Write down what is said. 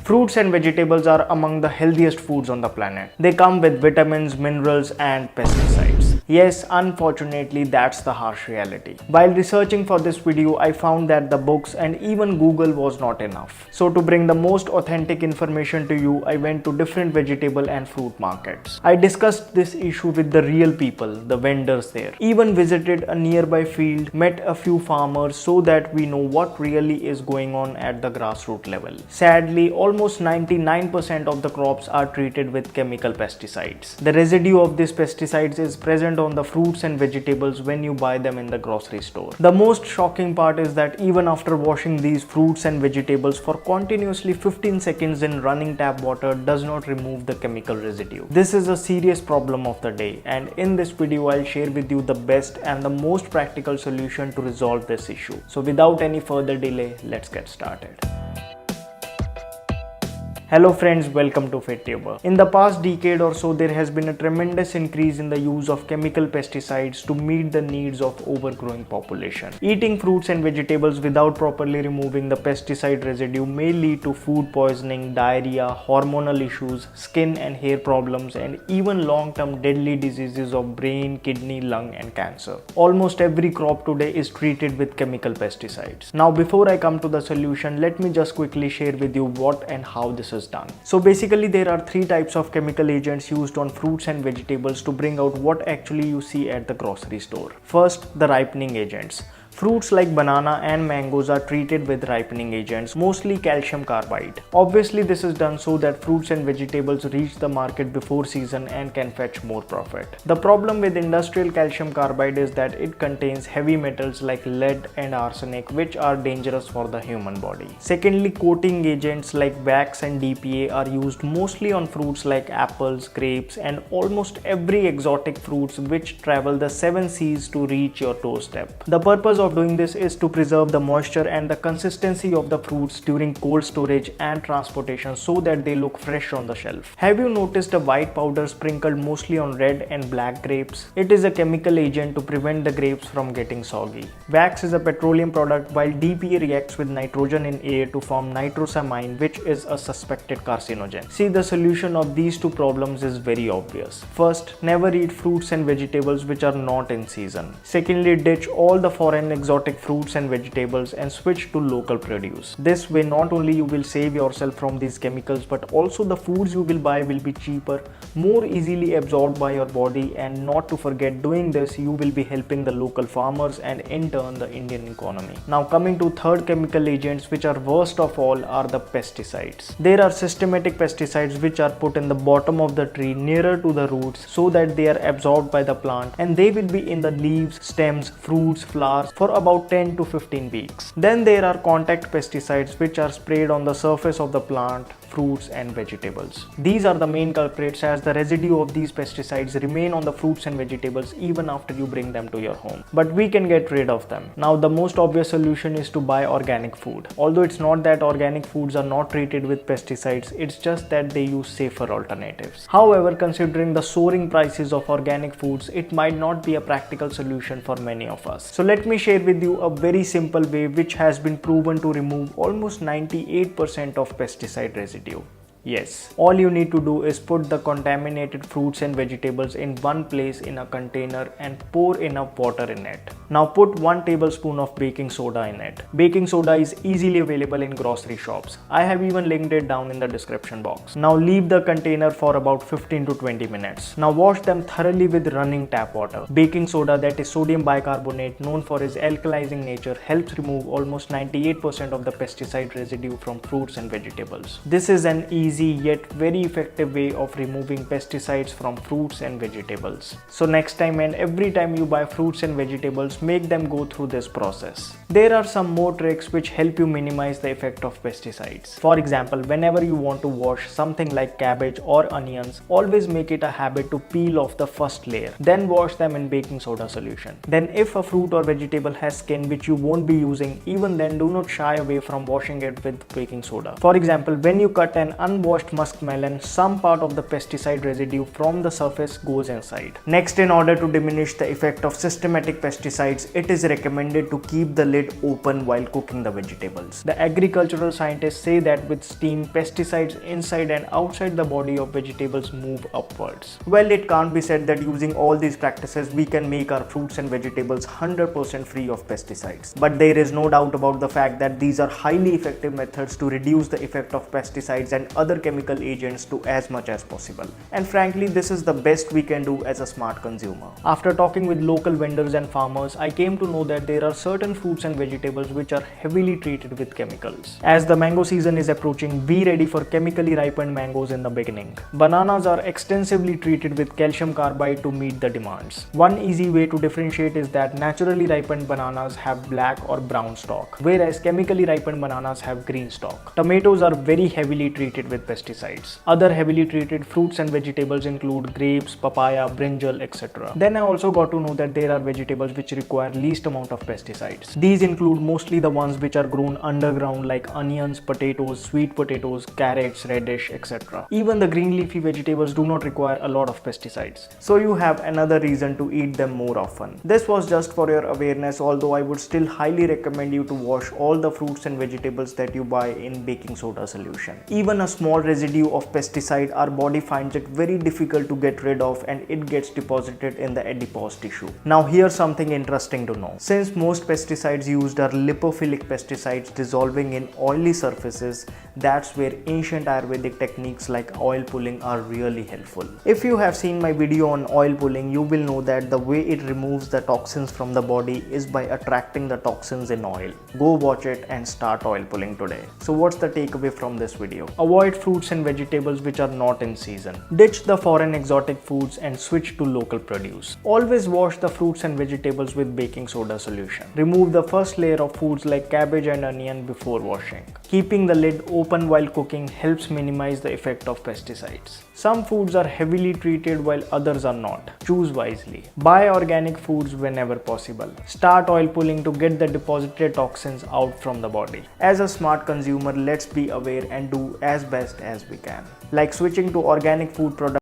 Fruits and vegetables are among the healthiest foods on the planet. They come with vitamins, minerals, and pesticides. Yes, unfortunately, that's the harsh reality. While researching for this video, I found that the books and even Google was not enough. So to bring the most authentic information to you, I went to different vegetable and fruit markets. I discussed this issue with the real people, the vendors there. Even visited a nearby field, met a few farmers so that we know what really is going on at the grassroots level. Sadly, almost 99% of the crops are treated with chemical pesticides. The residue of these pesticides is present on the fruits and vegetables when you buy them in the grocery store. The most shocking part is that even after washing these fruits and vegetables for continuously 15 seconds in running tap water does not remove the chemical residue. This is a serious problem of the day, and in this video I'll share with you the best and the most practical solution to resolve this issue. So without any further delay, let's get started. Hello friends, welcome to FitTuber. In the past decade or so, there has been a tremendous increase in the use of chemical pesticides to meet the needs of overgrowing population. Eating fruits and vegetables without properly removing the pesticide residue may lead to food poisoning, diarrhea, hormonal issues, skin and hair problems, and even long-term deadly diseases of brain, kidney, lung, and cancer. Almost every crop today is treated with chemical pesticides. Now, before I come to the solution, let me just quickly share with you what and how this is done. So basically there are three types of chemical agents used on fruits and vegetables to bring out what actually you see at the grocery store. First, the ripening agents. Fruits like banana and mangoes are treated with ripening agents, mostly calcium carbide. Obviously, this is done so that fruits and vegetables reach the market before season and can fetch more profit. The problem with industrial calcium carbide is that it contains heavy metals like lead and arsenic, which are dangerous for the human body. Secondly, coating agents like wax and DPA are used mostly on fruits like apples, grapes, and almost every exotic fruits which travel the 7 seas to reach your doorstep. The purpose of doing this is to preserve the moisture and the consistency of the fruits during cold storage and transportation so that they look fresh on the shelf. Have you noticed a white powder sprinkled mostly on red and black grapes? It is a chemical agent to prevent the grapes from getting soggy. Wax is a petroleum product, while DPA reacts with nitrogen in air to form nitrosamine, which is a suspected carcinogen. See, the solution of these two problems is very obvious. First, never eat fruits and vegetables which are not in season. Secondly, ditch all the foreign exotic fruits and vegetables and switch to local produce. This way, not only you will save yourself from these chemicals, but also the foods you will buy will be cheaper, more easily absorbed by your body, and not to forget, doing this you will be helping the local farmers and in turn the Indian economy. Now coming to third chemical agents, which are worst of all, are the pesticides. There are systematic pesticides which are put in the bottom of the tree nearer to the roots so that they are absorbed by the plant, and they will be in the leaves, stems, fruits, flowers for about 10 to 15 weeks. Then there are contact pesticides which are sprayed on the surface of the plant, fruits and vegetables. These are the main culprits, as the residue of these pesticides remain on the fruits and vegetables even after you bring them to your home. But we can get rid of them. Now the most obvious solution is to buy organic food. Although it's not that organic foods are not treated with pesticides, it's just that they use safer alternatives. However, considering the soaring prices of organic foods, it might not be a practical solution for many of us. So let me share with you a very simple way which has been proven to remove almost 98% of pesticide residue. Yes, all you need to do is put the contaminated fruits and vegetables in one place in a container and pour enough water in it. Now put 1 tablespoon of baking soda in it. Baking soda is easily available in grocery shops. I have even linked it down in the description box. Now leave the container for about 15 to 20 minutes. Now wash them thoroughly with running tap water. Baking soda, that is sodium bicarbonate, known for its alkalizing nature, helps remove almost 98% of the pesticide residue from fruits and vegetables. This is an easy yet very effective way of removing pesticides from fruits and vegetables. So next time and every time you buy fruits and vegetables, make them go through this process. There are some more tricks which help you minimize the effect of pesticides. For example, whenever you want to wash something like cabbage or onions, always make it a habit to peel off the first layer, then wash them in baking soda solution. Then if a fruit or vegetable has skin which you won't be using, even then do not shy away from washing it with baking soda. For example, when you cut an unbleached unwashed muskmelon, some part of the pesticide residue from the surface goes inside. Next, in order to diminish the effect of systematic pesticides, it is recommended to keep the lid open while cooking the vegetables. The agricultural scientists say that with steam, pesticides inside and outside the body of vegetables move upwards. Well, it can't be said that using all these practices we can make our fruits and vegetables 100% free of pesticides. But there is no doubt about the fact that these are highly effective methods to reduce the effect of pesticides and other chemical agents to as much as possible. And frankly, this is the best we can do as a smart consumer. After talking with local vendors and farmers, I came to know that there are certain fruits and vegetables which are heavily treated with chemicals. As the mango season is approaching, be ready for chemically ripened mangoes in the beginning. Bananas are extensively treated with calcium carbide to meet the demands. One easy way to differentiate is that naturally ripened bananas have black or brown stalk, whereas chemically ripened bananas have green stalk. Tomatoes are very heavily treated with pesticides. Other heavily treated fruits and vegetables include grapes, papaya, brinjal, etc. Then I also got to know that there are vegetables which require least amount of pesticides. These include mostly the ones which are grown underground like onions, potatoes, sweet potatoes, carrots, radish, etc. Even the green leafy vegetables do not require a lot of pesticides. So you have another reason to eat them more often. This was just for your awareness, although I would still highly recommend you to wash all the fruits and vegetables that you buy in baking soda solution. Even a small residue of pesticide, our body finds it very difficult to get rid of and it gets deposited in the adipose tissue. Now here's something interesting to know. Since most pesticides used are lipophilic pesticides dissolving in oily surfaces, that's where ancient Ayurvedic techniques like oil pulling are really helpful. If you have seen my video on oil pulling, you will know that the way it removes the toxins from the body is by attracting the toxins in oil. Go watch it and start oil pulling today. So what's the takeaway from this video? Avoid fruits and vegetables which are not in season. Ditch the foreign exotic foods and switch to local produce. Always wash the fruits and vegetables with baking soda solution. Remove the first layer of foods like cabbage and onion before washing. Keeping the lid open while cooking helps minimize the effect of pesticides. Some foods are heavily treated while others are not. Choose wisely. Buy organic foods whenever possible. Start oil pulling to get the deposited toxins out from the body. As a smart consumer, let's be aware and do as best as we can. Like switching to organic food products